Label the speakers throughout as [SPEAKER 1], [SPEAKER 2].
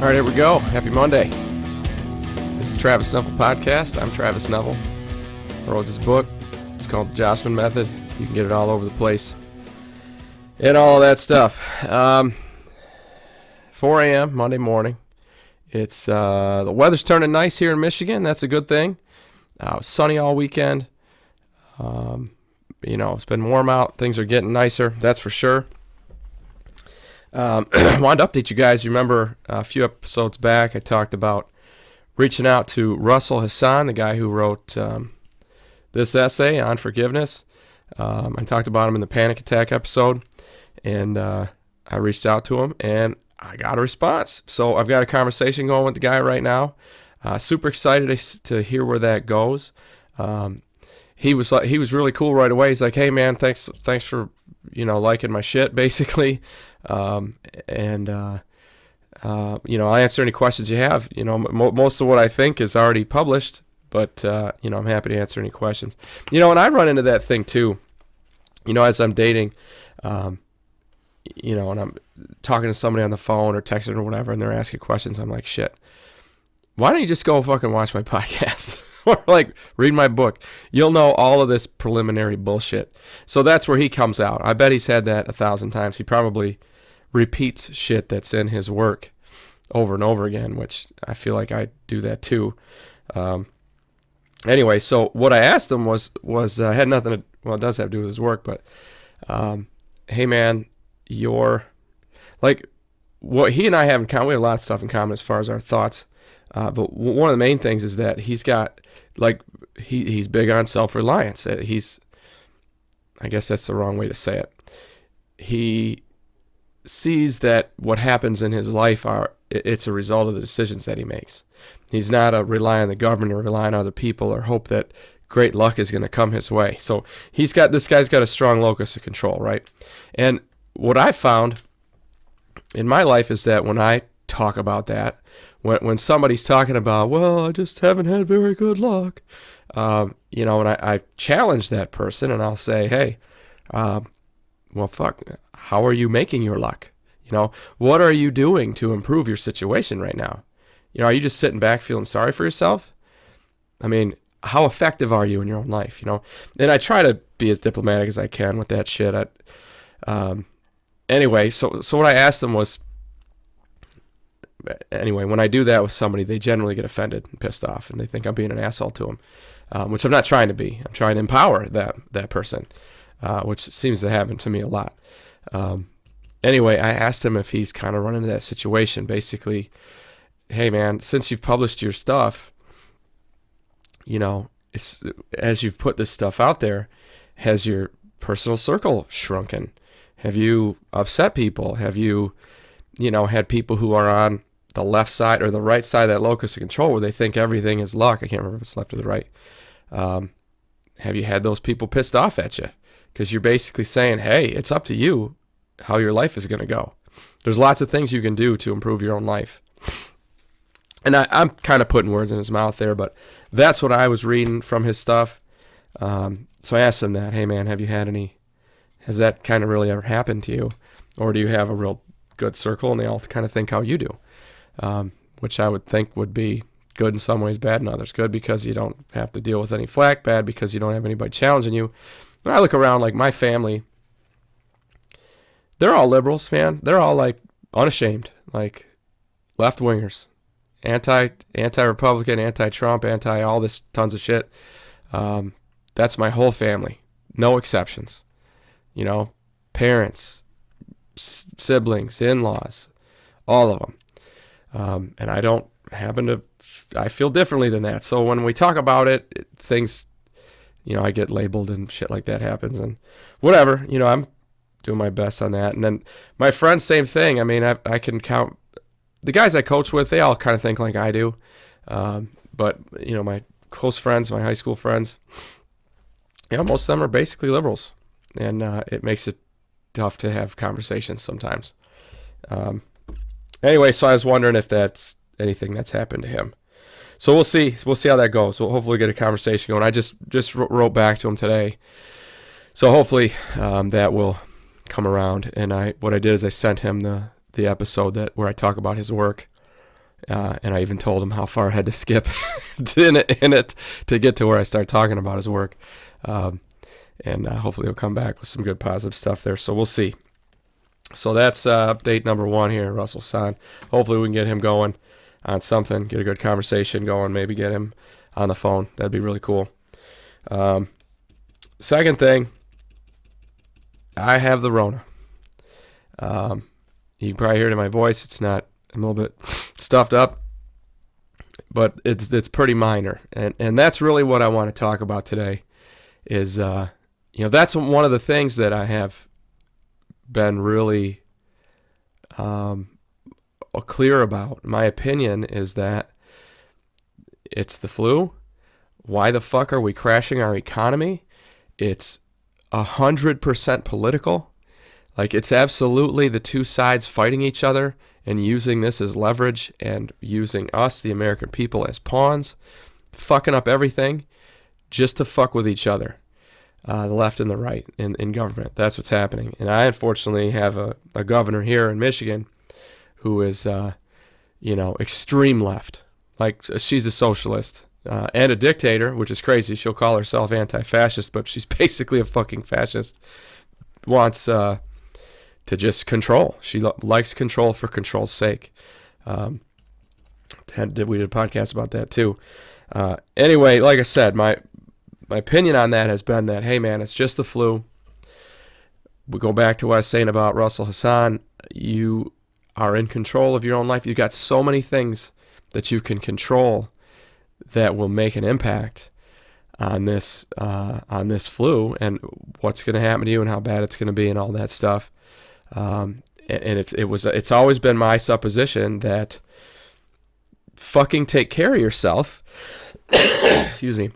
[SPEAKER 1] All right, here we go. Happy Monday. This is Travis Neville Podcast. I'm Travis Neville. I wrote this book. It's called The Jocelyn Method. You can get it all over the place and all of that stuff. 4 a.m. Monday morning. It's the weather's turning nice here in Michigan. That's a good thing. It was sunny all weekend. It's been warm out. Things are getting nicer. That's for sure. Wanted to update you guys. You remember a few episodes back I talked about reaching out to Russel Hasan, the guy who wrote this essay on forgiveness. I talked about him in the panic attack episode, and I reached out to him, and I got a response. So I've got a conversation going with the guy right now. Super excited to hear where that goes. He was really cool right away. He's like, "Hey man, thanks for liking my shit, basically." I'll answer any questions you have. Most of what I think is already published, but I'm happy to answer any questions. And I run into that thing too. As I'm dating, and I'm talking to somebody on the phone or texting or whatever, and they're asking questions, I'm like, shit, why don't you just go fucking watch my podcast? Or read my book. You'll know all of this preliminary bullshit. So that's where he comes out. I bet he's had that 1,000 times. He probably repeats shit that's in his work over and over again, which I feel like I do that too. Anyway, so what I asked him was had nothing to, well, it does have to do with his work, but hey man, what he and I have in common, we have a lot of stuff in common as far as our thoughts. But one of the main things is that he's got, he's big on self-reliance. I guess that's the wrong way to say it. He sees that what happens in his life it's a result of the decisions that he makes. He's not rely on the government or rely on other people or hope that great luck is going to come his way. So this guy's got a strong locus of control, right? And what I found in my life is that when I talk about that, when somebody's talking about, well, I just haven't had very good luck, and I challenge that person and I'll say, hey, well, fuck, how are you making your luck? What are you doing to improve your situation right now? Are you just sitting back feeling sorry for yourself? I mean, how effective are you in your own life? And I try to be as diplomatic as I can with that shit. Anyway, so what I asked them was, anyway, when I do that with somebody, they generally get offended and pissed off, and they think I'm being an asshole to them, which I'm not trying to be. I'm trying to empower that person, which seems to happen to me a lot. Anyway, I asked him if he's kind of run into that situation. Basically, hey man, since you've published your stuff, as you've put this stuff out there, has your personal circle shrunken? Have you upset people? Have you had people who are on the left side or the right side of that locus of control where they think everything is luck? I can't remember if it's left or the right. Have you had those people pissed off at you? Because you're basically saying, hey, it's up to you how your life is going to go. There's lots of things you can do to improve your own life. And I'm kind of putting words in his mouth there, but that's what I was reading from his stuff. So I asked him that, hey man, has that kind of really ever happened to you? Or do you have a real good circle and they all kind of think how you do? Which I would think would be good in some ways, bad in others. Good because you don't have to deal with any flack, bad because you don't have anybody challenging you. When I look around, my family, they're all liberals, man. They're all unashamed, left-wingers, anti-Republican, anti-Trump, anti all this tons of shit. That's my whole family, no exceptions. Parents, siblings, in-laws, all of them. And I don't I feel differently than that. So when we talk about it, things, I get labeled and shit like that happens and whatever, I'm doing my best on that. And then my friends, same thing. I mean, I can count the guys I coach with, they all kind of think like I do. But my close friends, my high school friends, most of them are basically liberals. And it makes it tough to have conversations sometimes. Anyway, so I was wondering if that's anything that's happened to him. So we'll see. We'll see how that goes. We'll hopefully get a conversation going. I just wrote back to him today. So hopefully that will come around. And what I did is I sent him the episode where I talk about his work. And I even told him how far I had to skip in it to get to where I start talking about his work. And hopefully he'll come back with some good positive stuff there. So we'll see. So that's update number 1 here, Russel Hasan. Hopefully we can get him going on something, get a good conversation going, maybe get him on the phone. That'd be really cool. Second thing, I have the Rona. You can probably hear it in my voice. It's not, I'm a little bit stuffed up, but it's pretty minor. And that's really what I want to talk about today is, that's one of the things that I have been really clear about. My opinion is that it's the flu. Why the fuck are we crashing our economy? It's 100% political. Like, it's absolutely the two sides fighting each other and using this as leverage and using us, the American people, as pawns, fucking up everything just to fuck with each other, the left and the right in government. That's what's happening. And I unfortunately have a governor here in Michigan who is, extreme left. Like, she's a socialist and a dictator, which is crazy. She'll call herself anti-fascist, but she's basically a fucking fascist. Wants to just control. She likes control for control's sake. We did a podcast about that too. Anyway, like I said, my opinion on that has been that, hey man, it's just the flu. We go back to what I was saying about Russel Hasan. You are in control of your own life. You've got so many things that you can control that will make an impact on this flu and what's going to happen to you and how bad it's going to be and all that stuff. And it's always been my supposition that fucking take care of yourself. Excuse me.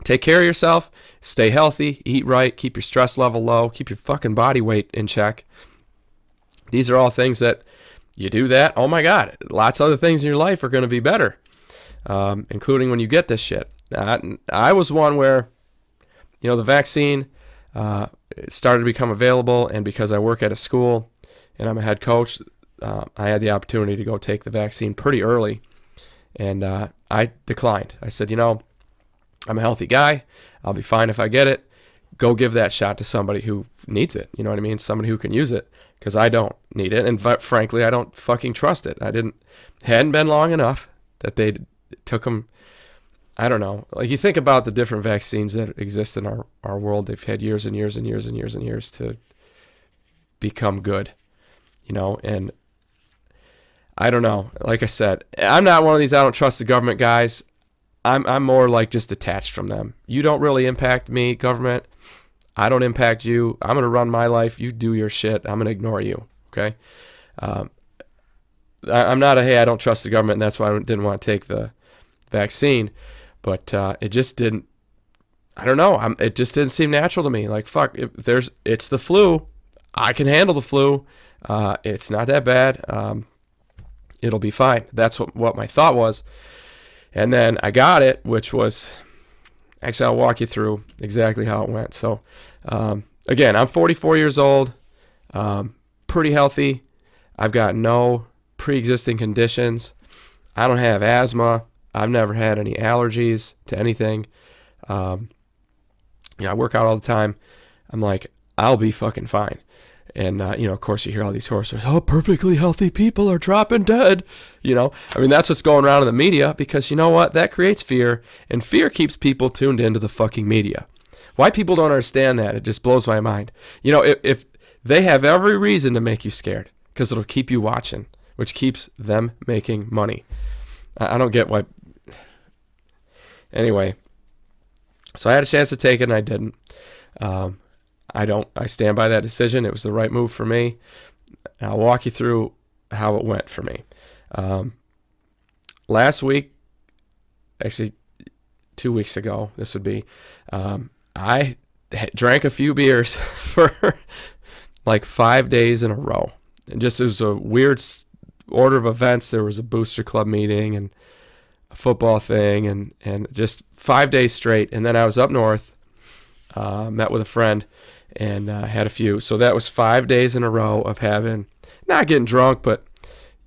[SPEAKER 1] Take care of yourself, stay healthy, eat right, keep your stress level low, keep your fucking body weight in check. These are all things that you do that, oh my God, lots of other things in your life are going to be better, including when you get this shit. I was one where, the vaccine started to become available, and because I work at a school and I'm a head coach, I had the opportunity to go take the vaccine pretty early, and I declined. I said, I'm a healthy guy. I'll be fine if I get it. Go give that shot to somebody who needs it. You know what I mean? Somebody who can use it, because I don't need it. And frankly, I don't fucking trust it. Hadn't been long enough that they took them. I don't know. Like, you think about the different vaccines that exist in our world. They've had years and years and years and years and years to become good, and I don't know. Like I said, I'm not one of these I don't trust the government guys. I'm more like just detached from them. You don't really impact me, government. I don't impact you. I'm going to run my life. You do your shit. I'm going to ignore you. Okay. I'm not I don't trust the government, and that's why I didn't want to take the vaccine. But it just didn't. I don't know. It just didn't seem natural to me. Like, fuck. It's the flu. I can handle the flu. It's not that bad. It'll be fine. That's what my thought was. And then I got it, which was, actually, I'll walk you through exactly how it went. So, again, I'm 44 years old, pretty healthy. I've got no pre-existing conditions. I don't have asthma. I've never had any allergies to anything. I work out all the time. I'm like, I'll be fucking fine. And, of course, you hear all these horror stories. Oh, perfectly healthy people are dropping dead. That's what's going around in the media, because you know what? That creates fear, and fear keeps people tuned into the fucking media. Why people don't understand that, it just blows my mind. If they have every reason to make you scared, because it'll keep you watching, which keeps them making money. I don't get why. Anyway, so I had a chance to take it, and I didn't. I stand by that decision. It was the right move for me. I'll walk you through how it went for me. Last week, actually 2 weeks ago, this would be, I drank a few beers for like 5 days in a row. And just, it was a weird order of events. There was a booster club meeting and a football thing and just 5 days straight. And then I was up north, met with a friend, and had a few. So that was 5 days in a row of not getting drunk, but,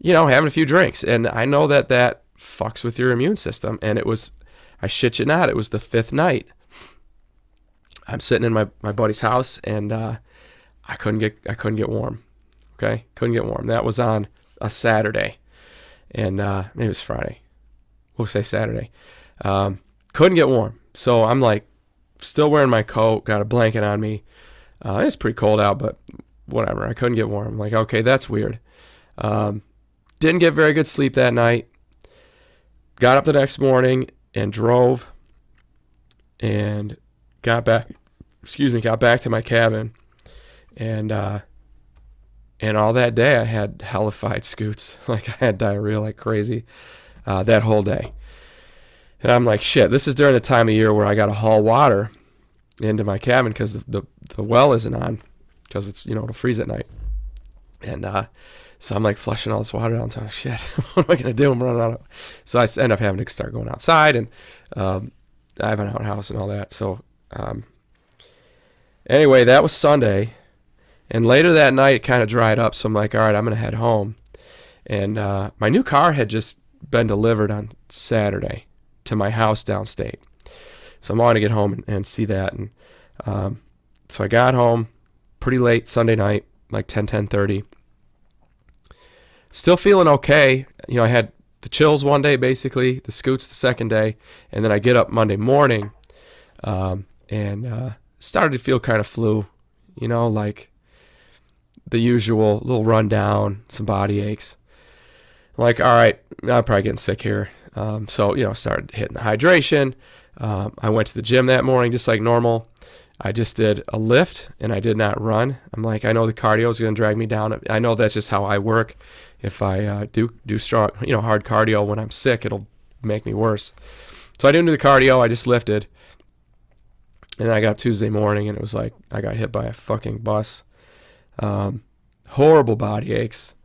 [SPEAKER 1] having a few drinks. And I know that fucks with your immune system. And I shit you not, it was the fifth night. I'm sitting in my buddy's house, and I couldn't get warm. Okay, couldn't get warm. That was on a Saturday, and maybe it was Friday. We'll say Saturday. Couldn't get warm, so I'm like still wearing my coat, got a blanket on me. It's pretty cold out, but whatever. I couldn't get warm. I'm like, okay, that's weird. Didn't get very good sleep that night. Got up the next morning and drove, and got back to my cabin, and all that day I had hellified scoots. Like, I had diarrhea like crazy that whole day. And I'm like, shit, this is during the time of year where I got to haul water into my cabin because the well isn't on, because it's, it'll freeze at night. And so I'm like flushing all this water down. So shit, what am I going to do? I'm running out of... So I end up having to start going outside, and I have an outhouse and all that. So anyway, that was Sunday. And later that night, it kind of dried up. So I'm like, all right, I'm going to head home. And my new car had just been delivered on Saturday to my house downstate. So I'm going to get home and see that. And so I got home pretty late Sunday night, like 10:30. Still feeling okay. I had the chills one day, basically, the scoots the second day. And then I get up Monday morning and started to feel kind of flu, like the usual little rundown, some body aches. I'm like, all right, I'm probably getting sick here. So, started hitting the hydration. I went to the gym that morning just like normal. I just did a lift, and I did not run. I'm like, I know the cardio is going to drag me down. I know that's just how I work. If I do strong, hard cardio when I'm sick, it'll make me worse. So I didn't do the cardio. I just lifted. And then I got up Tuesday morning, and it was like I got hit by a fucking bus. Horrible body aches,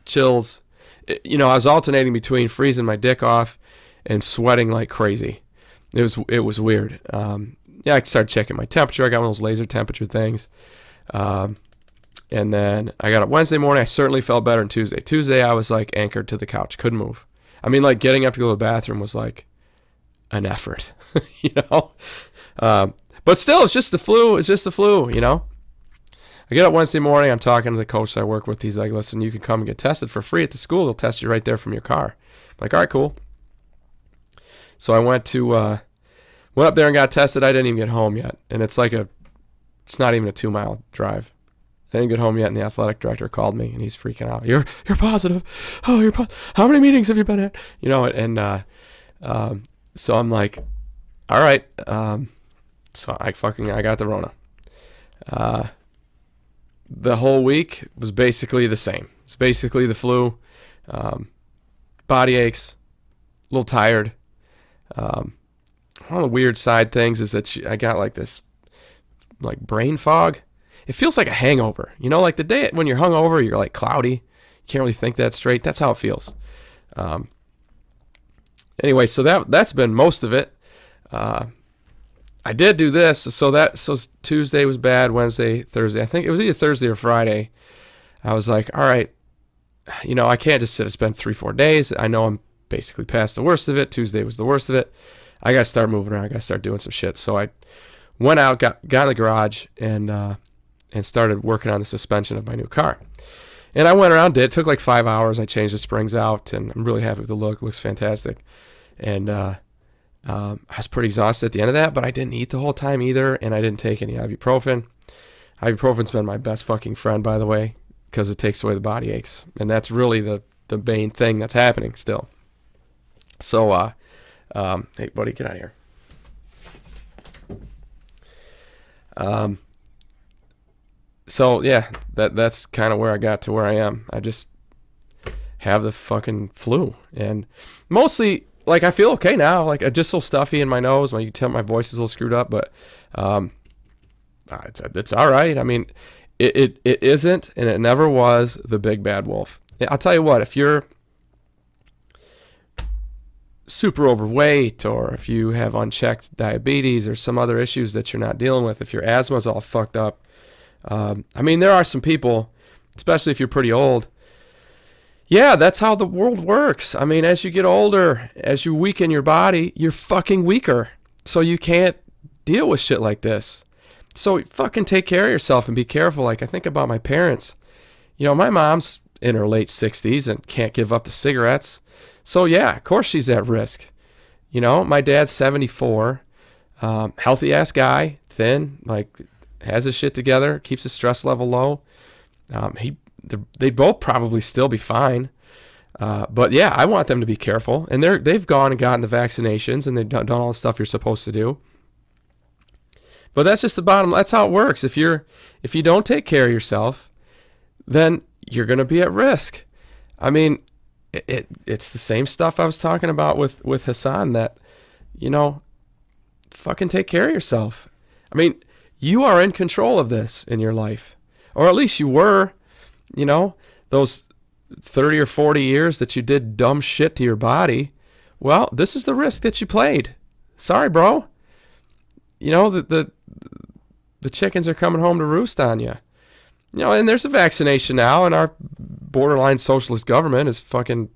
[SPEAKER 1] chills. I was alternating between freezing my dick off and sweating like crazy. It was weird. I started checking my temperature. I got one of those laser temperature things. And then I got up Wednesday morning. I certainly felt better than Tuesday. Tuesday, I was like anchored to the couch, couldn't move. I mean, like getting up to go to the bathroom was like an effort, But still, it's just the flu. I get up Wednesday morning. I'm talking to the coach I work with. He's like, listen, you can come and get tested for free at the school. They'll test you right there from your car. I'm like, all right, cool. So I went up there and got tested. I didn't even get home yet. And it's not even a 2-mile drive. I didn't get home yet, and the athletic director called me, and he's freaking out. You're positive. Oh, you're positive. How many meetings have you been at? So I'm like, all right. So I got the Rona. The whole week was basically the same. It's basically the flu, body aches, a little tired. One of the weird side things is that I got like this, like brain fog. It feels like a hangover. Like the day when you're hungover, you're like cloudy. You can't really think that straight. That's how it feels. Anyway, so that's been most of it. I did do this. So Tuesday was bad. Wednesday, Thursday. I think it was either Thursday or Friday. I was like, all right, I can't just sit and spend 3-4 days. I know I'm basically past the worst of it. Tuesday was the worst of it. I got to start moving around. I got to start doing some shit. So I went out, got in the garage, and started working on the suspension of my new car. And I went around, it took like 5 hours. I changed the springs out, and I'm really happy with the look. It looks fantastic. And I was pretty exhausted at the end of that, but I didn't eat the whole time either, and I didn't take any ibuprofen. Ibuprofen's been my best fucking friend, by the way, because it takes away the body aches. And that's really the main thing that's happening still. So, hey, buddy, get out of here. So yeah, that's kind of where I got to where I am. I just have the fucking flu, and mostly like I feel okay now. Like I just a little stuffy in my nose. You can tell my voice is a little screwed up, but it's all right. I mean, it isn't, and it never was the big bad wolf. I'll tell you what, if you're super overweight, or if you have unchecked diabetes or some other issues that you're not dealing with, if your asthma's all fucked up, I mean, there are some people, especially if you're pretty old, Yeah, that's how the world works. I mean, as you get older, as you weaken your body, you're fucking weaker. So you can't deal with shit like this. So fucking take care of yourself and be careful. Like, I think about my parents. You know, my mom's in her late 60s and can't give up the cigarettes. So, yeah, of course she's at risk. You know, my dad's 74, healthy ass guy, thin, like, has his shit together, keeps his stress level low. They'd both probably still be fine. But yeah, I want them to be careful. And they've gone and gotten the vaccinations and they've done all the stuff you're supposed to do. But that's just the bottom. That's how it works. If you don't take care of yourself, then you're going to be at risk. I mean, it's the same stuff I was talking about with Hasan, that, you know, fucking take care of yourself. I mean, you are in control of this in your life. Or at least you were, you know, those 30 or 40 years that you did dumb shit to your body. Well, this is the risk that you played. Sorry, bro. You know, the chickens are coming home to roost on you. You know, and there's a vaccination now, and our borderline socialist government is fucking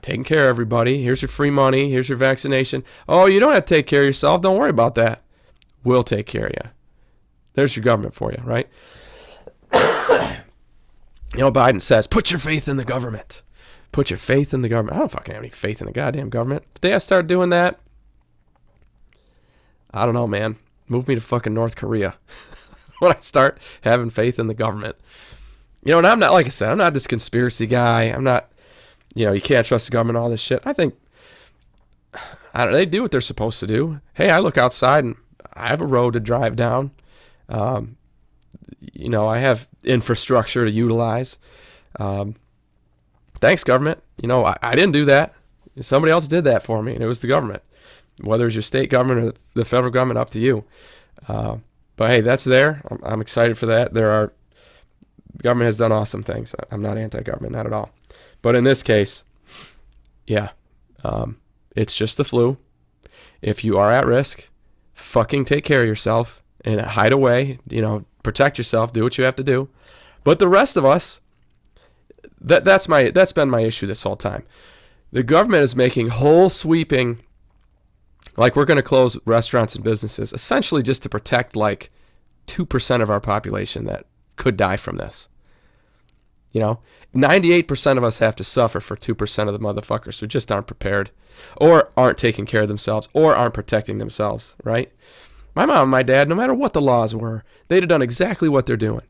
[SPEAKER 1] taking care of everybody. Here's your free money. Here's your vaccination. Oh, you don't have to take care of yourself. Don't worry about that. We'll take care of you. There's your government for you, right? You know, Biden says, put your faith in the government. Put your faith in the government. I don't fucking have any faith in the goddamn government. The day I start doing that, I don't know, man. Move me to fucking North Korea. When I start having faith in the government. You know, and I'm not, like I said, I'm not this conspiracy guy. I'm not, you know, you can't trust the government, all this shit. I think, they do what they're supposed to do. Hey, I look outside and I have a road to drive down. You know, I have infrastructure to utilize. Thanks, government. You know, I didn't do that. Somebody else did that for me, and it was the government. Whether it's your state government or the federal government, up to you. But hey, that's there. I'm excited for that. The government has done awesome things. I'm not anti-government, not at all. But in this case, yeah, it's just the flu. If you are at risk, fucking take care of yourself and hide away. You know, protect yourself. Do what you have to do. But the rest of us, that's been my issue this whole time. The government is making whole sweeping. Like, we're going to close restaurants and businesses, essentially just to protect like 2% of our population that could die from this. You know, 98% of us have to suffer for 2% of the motherfuckers who just aren't prepared or aren't taking care of themselves or aren't protecting themselves, right? My mom and my dad, no matter what the laws were, they'd have done exactly what they're doing.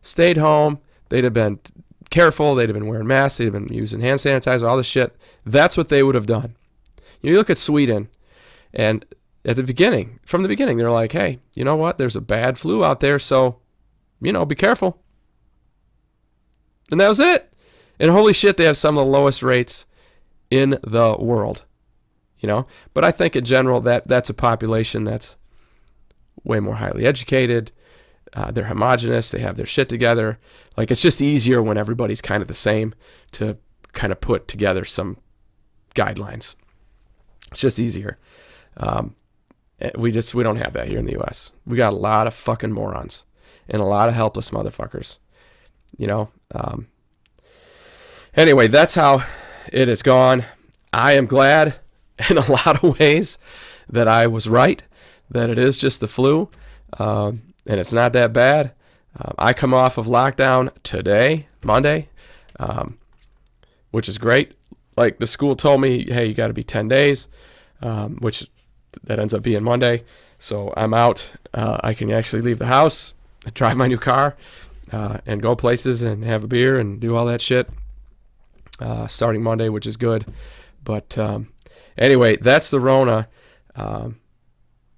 [SPEAKER 1] Stayed home. They'd have been careful. They'd have been wearing masks. They'd have been using hand sanitizer, all this shit. That's what they would have done. You look at Sweden. And from the beginning, they're like, hey, you know what? There's a bad flu out there, so, you know, be careful. And that was it. And holy shit, they have some of the lowest rates in the world, you know? But I think in general that's a population that's way more highly educated. They're homogenous. They have their shit together. Like, it's just easier when everybody's kind of the same to kind of put together some guidelines. It's just easier. We don't have that here in the U.S. We got a lot of fucking morons and a lot of helpless motherfuckers, you know. Anyway, that's how it has gone. I am glad in a lot of ways that I was right, that it is just the flu, and it's not that bad. I come off of lockdown today, Monday, which is great. Like, the school told me, hey, you got to be 10 days, which that ends up being Monday. So I'm out. I can actually leave the house, drive my new car, and go places and have a beer and do all that shit starting Monday, which is good. But anyway, that's the Rona.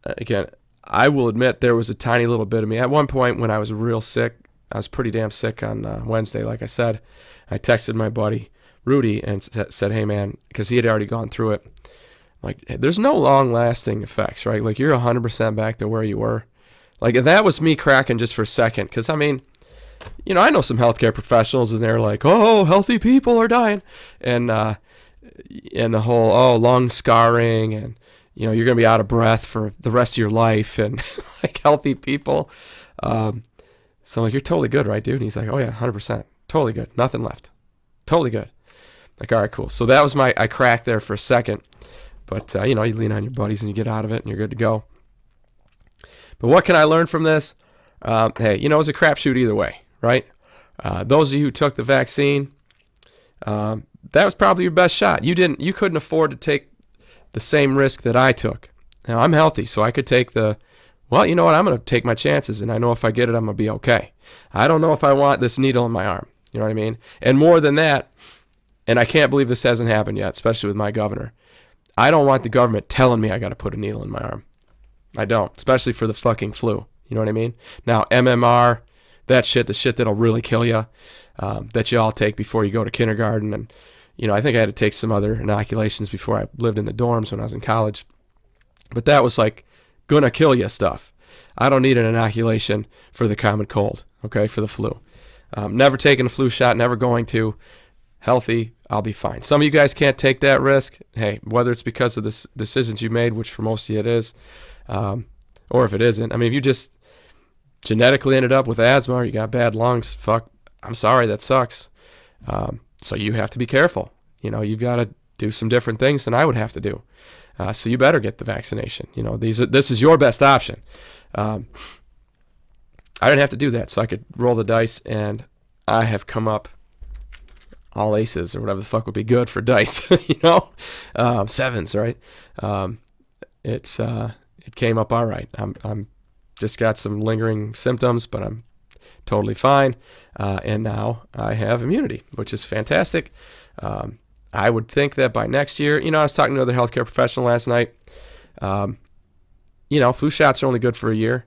[SPEAKER 1] Again, I will admit there was a tiny little bit of me. At one point when I was real sick, I was pretty damn sick on Wednesday, like I said. I texted my buddy Rudy and said, hey, man, because he had already gone through it. Like, there's no long-lasting effects, right? Like, you're 100% back to where you were. Like, that was me cracking just for a second. Because, I mean, you know, I know some healthcare professionals, and they're like, oh, healthy people are dying. And the whole, lung scarring, and, you know, you're going to be out of breath for the rest of your life, and, like, healthy people. So, like, you're totally good, right, dude? And he's like, oh, yeah, 100%. Totally good. Nothing left. Totally good. Like, all right, cool. So that was I cracked there for a second. But, you lean on your buddies and you get out of it and you're good to go. But what can I learn from this? Hey, it was a crapshoot either way, right? Those of you who took the vaccine, that was probably your best shot. You couldn't afford to take the same risk that I took. Now, I'm healthy, so I could take well, you know what? I'm going to take my chances, and I know if I get it, I'm going to be okay. I don't know if I want this needle in my arm. You know what I mean? And more than that, and I can't believe this hasn't happened yet, especially with my governor, I don't want the government telling me I got to put a needle in my arm. I don't, especially for the fucking flu. You know what I mean? Now, MMR, that shit, the shit that'll really kill you, that you all take before you go to kindergarten. And, I think I had to take some other inoculations before I lived in the dorms when I was in college. But that was like gonna kill you stuff. I don't need an inoculation for the common cold, okay, for the flu. Never taken a flu shot, never going to. Healthy, I'll be fine. Some of you guys can't take that risk. Hey, whether it's because of the decisions you made, which for most of you it is, or if it isn't. I mean, if you just genetically ended up with asthma or you got bad lungs, fuck, I'm sorry, that sucks. So you have to be careful. You've got to do some different things than I would have to do. So you better get the vaccination. This is your best option. I didn't have to do that, so I could roll the dice, and I have come up all aces or whatever the fuck would be good for dice. Sevens, right? It came up all right. I'm just got some lingering symptoms, but I'm totally fine. And now I have immunity, which is fantastic. I would think that by next year, I was talking to another healthcare professional last night. Flu shots are only good for a year.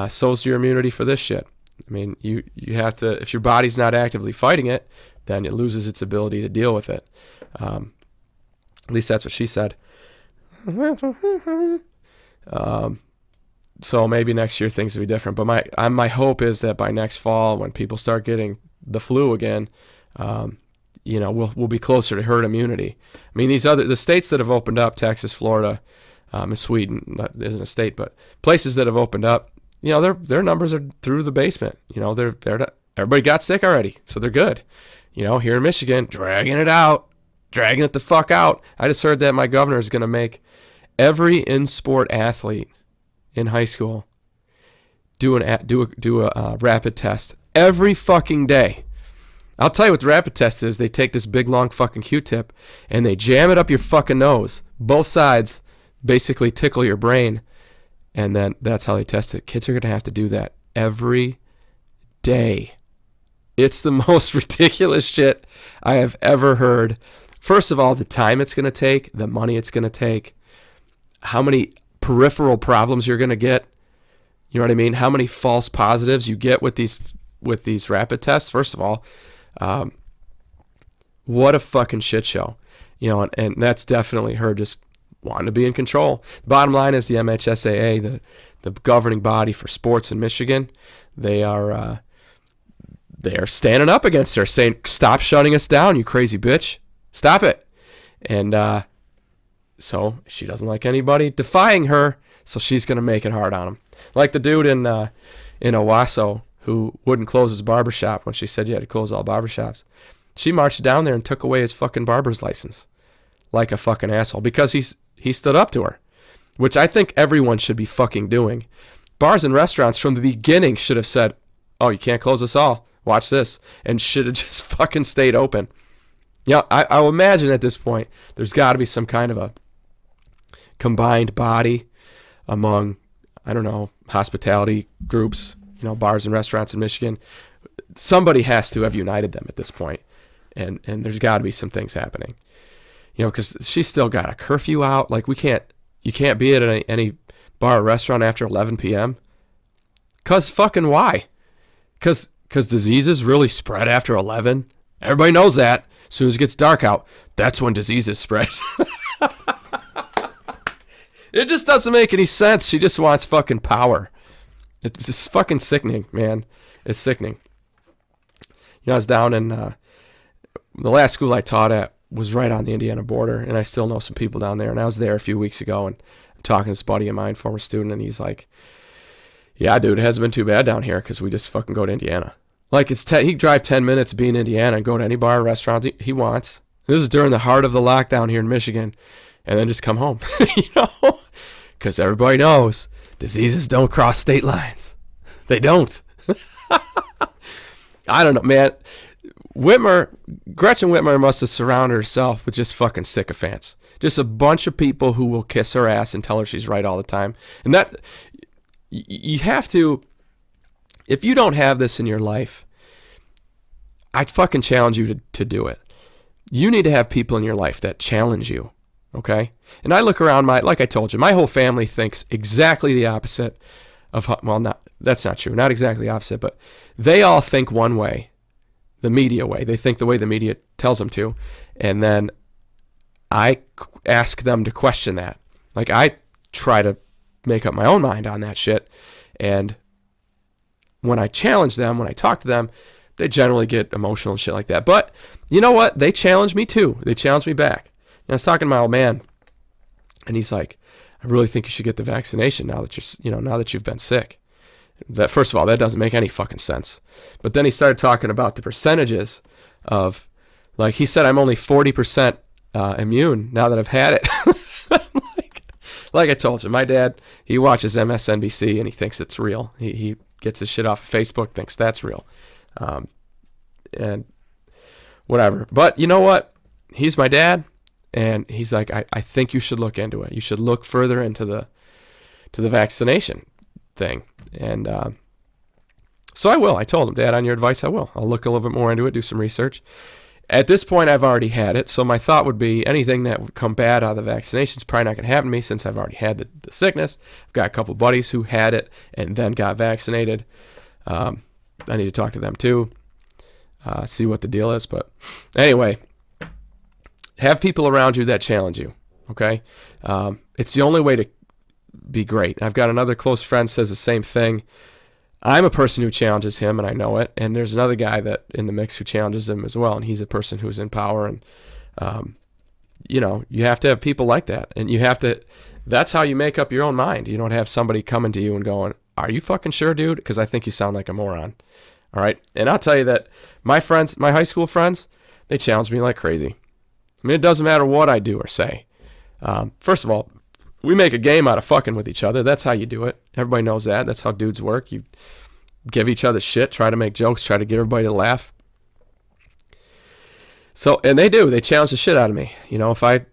[SPEAKER 1] So's your immunity for this shit. I mean, you have to, if your body's not actively fighting it, then it loses its ability to deal with it. At least that's what she said. So maybe next year things will be different. But my hope is that by next fall, when people start getting the flu again, we'll be closer to herd immunity. I mean, the states that have opened up, Texas, Florida, and Sweden, that isn't a state, but places that have opened up, their numbers are through the basement. Everybody got sick already, so they're good. Here in Michigan, dragging it the fuck out. I just heard that my governor is going to make every in-sport athlete in high school do a rapid test every fucking day. I'll tell you what the rapid test is. They take this big, long fucking Q-tip and they jam it up your fucking nose. Both sides basically tickle your brain, and then that's how they test it. Kids are going to have to do that every day. It's the most ridiculous shit I have ever heard. First of all, the time it's going to take, the money it's going to take, how many peripheral problems you're going to get. You know what I mean? How many false positives you get with these rapid tests. First of all, what a fucking shit show. And that's definitely her just wanting to be in control. The bottom line is the MHSAA, the governing body for sports in Michigan, they are standing up against her, saying, "Stop shutting us down, you crazy bitch. Stop it." And so she doesn't like anybody defying her, so she's going to make it hard on him. Like the dude in Owasso who wouldn't close his barbershop when she said you had to close all barbershops. She marched down there and took away his fucking barber's license like a fucking asshole because he stood up to her, which I think everyone should be fucking doing. Bars and restaurants from the beginning should have said, "Oh, you can't close us all. Watch this," and should have just fucking stayed open. I will imagine at this point there's got to be some kind of a combined body among, I don't know, hospitality groups, bars and restaurants in Michigan. Somebody has to have united them at this point, and there's got to be some things happening. Because she's still got a curfew out. Like you can't be at any bar or restaurant after 11 p.m. Cause fucking why? Cause diseases really spread after 11. Everybody knows that. As soon as it gets dark out, that's when diseases spread. It just doesn't make any sense. She just wants fucking power. It's just fucking sickening, man. It's sickening. I was down in the last school I taught at was right on the Indiana border, and I still know some people down there. And I was there a few weeks ago, and I'm talking to this buddy of mine, former student, and he's like, "Yeah, dude, it hasn't been too bad down here because we just fucking go to Indiana. Like he can drive 10 minutes, be in Indiana, and go to any bar or restaurant he wants. This is during the heart of the lockdown here in Michigan, and then just come home, you know, because everybody knows diseases don't cross state lines. They don't. I don't know, man. Gretchen Whitmer must have surrounded herself with just fucking sycophants. Just a bunch of people who will kiss her ass and tell her she's right all the time. And that, you have to, if you don't have this in your life, I'd fucking challenge you to do it. You need to have people in your life that challenge you, okay? And I look around, like I told you, my whole family thinks exactly the opposite of, that's not true, not exactly the opposite, but they all think one way, the media way. They think the way the media tells them to, and then I ask them to question that. Like, I try to make up my own mind on that shit, and when I challenge them, when I talk to them, they generally get emotional and shit like that. But you know what? They challenge me too. They challenge me back. And I was talking to my old man, and he's like, I really think you should get the vaccination now that you've been sick. That, first of all, that doesn't make any fucking sense. But then he started talking about the percentages of, like, he said, I'm only 40% immune now that I've had it. like I told you, my dad, he watches MSNBC and he thinks it's real. He gets his shit off of Facebook, thinks that's real. And whatever. But you know what? He's my dad, and he's like, I think you should look into it. You should look further into the vaccination thing. And so I will. I told him, Dad, on your advice, I will. I'll look a little bit more into it, do some research. At this point, I've already had it, so my thought would be anything that would come bad out of the vaccination is probably not going to happen to me since I've already had the sickness. I've got a couple buddies who had it and then got vaccinated. I need to talk to them too, see what the deal is. But anyway, have people around you that challenge you, okay? It's the only way to be great. I've got another close friend says the same thing. I'm a person who challenges him, and I know it. And there's another guy that in the mix who challenges him as well, and he's a person who's in power. And you have to have people like that, and you have to. That's how you make up your own mind. You don't have somebody coming to you and going, "Are you fucking sure, dude? Because I think you sound like a moron." All right. And I'll tell you that my friends, my high school friends, they challenge me like crazy. I mean, it doesn't matter what I do or say. First of all, we make a game out of fucking with each other. That's how you do it. Everybody knows that. That's how dudes work. You give each other shit, try to make jokes, try to get everybody to laugh. So, and they do. They challenge the shit out of me. You know, if I,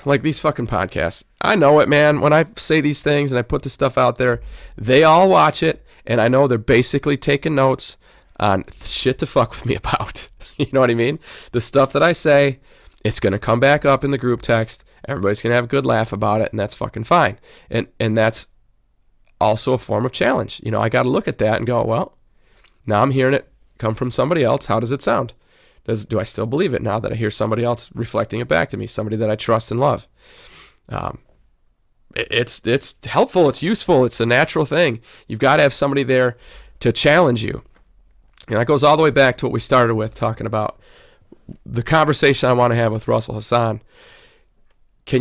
[SPEAKER 1] like these fucking podcasts, I know it, man. When I say these things and I put this stuff out there, they all watch it, and I know they're basically taking notes on shit to fuck with me about. You know what I mean? The stuff that I say, it's going to come back up in the group text. Everybody's going to have a good laugh about it, and that's fucking fine. And that's also a form of challenge. You know, I got to look at that and go, well, now I'm hearing it come from somebody else. How does it sound? Do I still believe it now that I hear somebody else reflecting it back to me, somebody that I trust and love? It's helpful. It's useful. It's a natural thing. You've got to have somebody there to challenge you. And that goes all the way back to what we started with, talking about the conversation I want to have with Russel Hasan. Do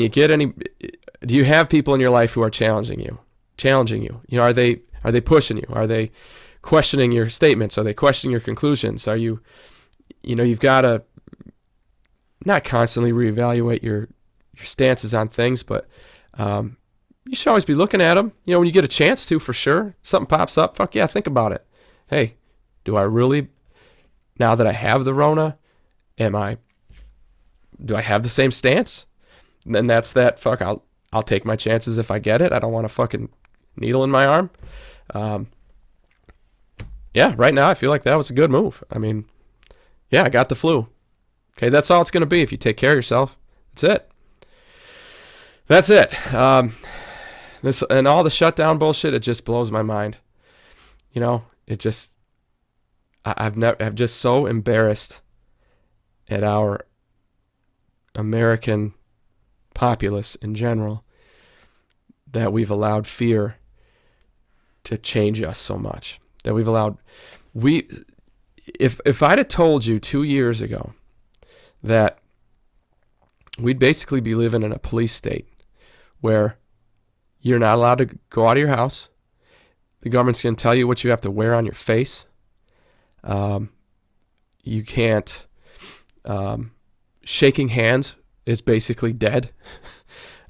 [SPEAKER 1] you have people in your life who are challenging you? You know, are they pushing you? Are they questioning your statements? Are they questioning your conclusions? Are you, you've got to not constantly reevaluate your stances on things, but you should always be looking at them. You know, when you get a chance to, for sure, something pops up, fuck yeah, think about it. Hey, do I really, now that I have the Rona, do I have the same stance? And then that's that, fuck, I'll take my chances if I get it. I don't want a fucking needle in my arm. Yeah, right now I feel like that was a good move. I mean, yeah, I got the flu. Okay, that's all it's going to be if you take care of yourself. That's it. This and all the shutdown bullshit, it just blows my mind. You know, it just, I'm just so embarrassed at our American populace in general that we've allowed fear to change us so much. That we've allowed, if I'd have told you 2 years ago that we'd basically be living in a police state where you're not allowed to go out of your house, the government's going to tell you what you have to wear on your face, you can't shaking hands is basically dead,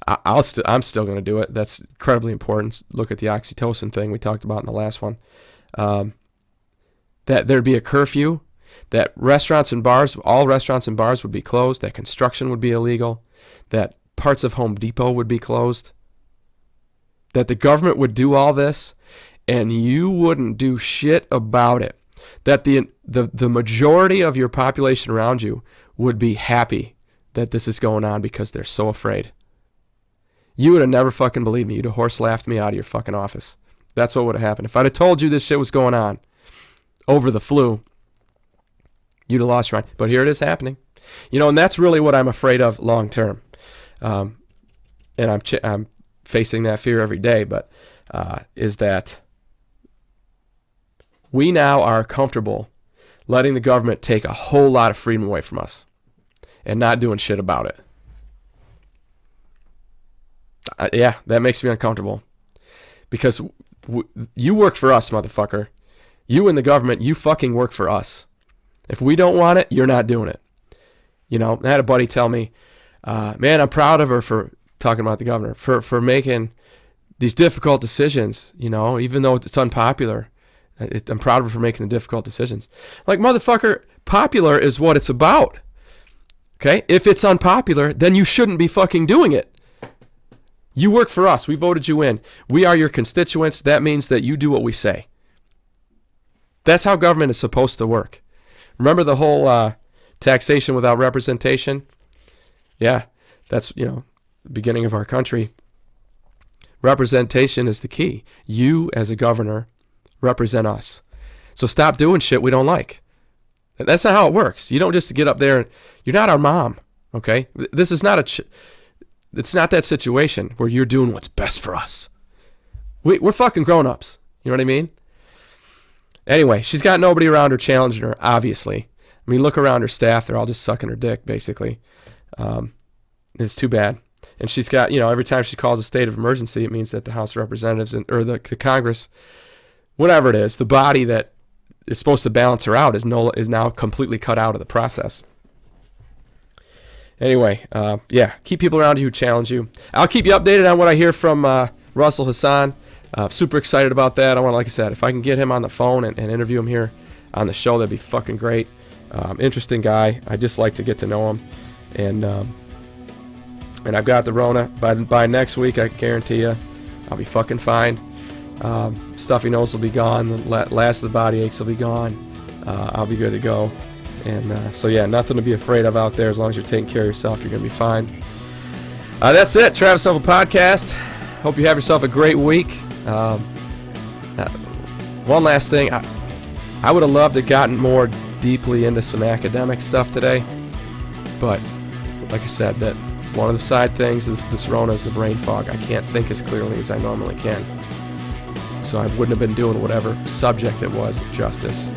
[SPEAKER 1] I'm still going to do it. That's incredibly important. Look at the oxytocin thing we talked about in the last one. That there'd be a curfew, that restaurants and bars, all restaurants and bars would be closed, that construction would be illegal, that parts of Home Depot would be closed, that the government would do all this and you wouldn't do shit about it, that the majority of your population around you would be happy that this is going on because they're so afraid. You would have never fucking believed me. You'd have horse laughed me out of your fucking office. That's what would have happened. If I'd have told you this shit was going on over the flu, you'd have lost your mind. But here it is happening. And that's really what I'm afraid of long term. And I'm facing that fear every day, but is that we now are comfortable letting the government take a whole lot of freedom away from us and not doing shit about it. Yeah, that makes me uncomfortable. Because you work for us, motherfucker. You and the government, you fucking work for us. If we don't want it, you're not doing it. I had a buddy tell me, man, I'm proud of her for talking about the governor, for making these difficult decisions, even though it's unpopular. I'm proud of her for making the difficult decisions. Like, motherfucker, popular is what it's about. Okay? If it's unpopular, then you shouldn't be fucking doing it. You work for us. We voted you in. We are your constituents. That means that you do what we say. That's how government is supposed to work. Remember the whole taxation without representation? Yeah, that's, the beginning of our country. Representation is the key. You, as a governor, represent us. So stop doing shit we don't like. That's not how it works. You don't just get up there and you're not our mom, okay? This is not it's not that situation where you're doing what's best for us. We're fucking grown-ups. You know what I mean? Anyway, she's got nobody around her challenging her, obviously. I mean, look around her staff. They're all just sucking her dick, basically. It's too bad. And she's got, every time she calls a state of emergency, it means that the House of Representatives or the Congress, whatever it is, the body that is supposed to balance her out is now completely cut out of the process. Anyway, keep people around you who challenge you. I'll keep you updated on what I hear from Russel Hasan. Super excited about that. Like I said, if I can get him on the phone and interview him here on the show, that'd be fucking great. Interesting guy. I just like to get to know him. And I've got the Rona. By next week, I guarantee you, I'll be fucking fine. Stuffy nose will be gone. The last of the body aches will be gone. I'll be good to go. And nothing to be afraid of out there. As long as you're taking care of yourself, you're going to be fine. That's it. Travis Neville Podcast. Hope you have yourself a great week. One last thing. I would have loved to have gotten more deeply into some academic stuff today. But, like I said, that one of the side things is this Rona is the brain fog. I can't think as clearly as I normally can. So I wouldn't have been doing whatever subject it was justice.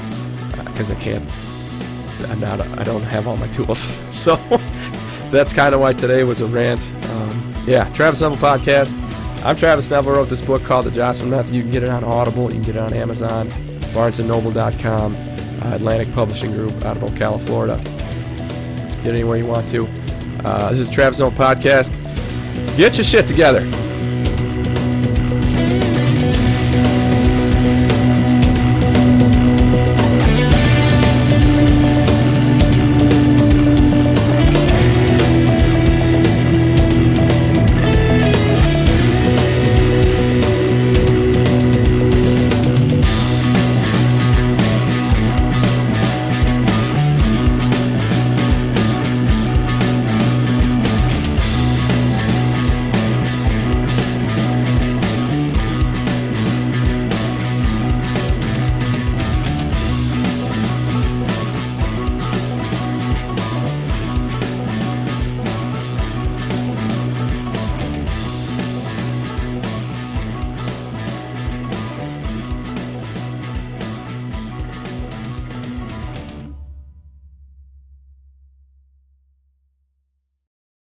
[SPEAKER 1] Because I can't. I don't have all my tools. So that's kind of why today was a rant. Travis Neville Podcast. I'm Travis Neville. Wrote this book called The Jocelyn Method. You can get it on Audible. You can get it on Amazon, BarnesandNoble.com, Atlantic Publishing Group out of Ocala, Florida. Get it anywhere you want to. This is Travis Neville Podcast. Get your shit together.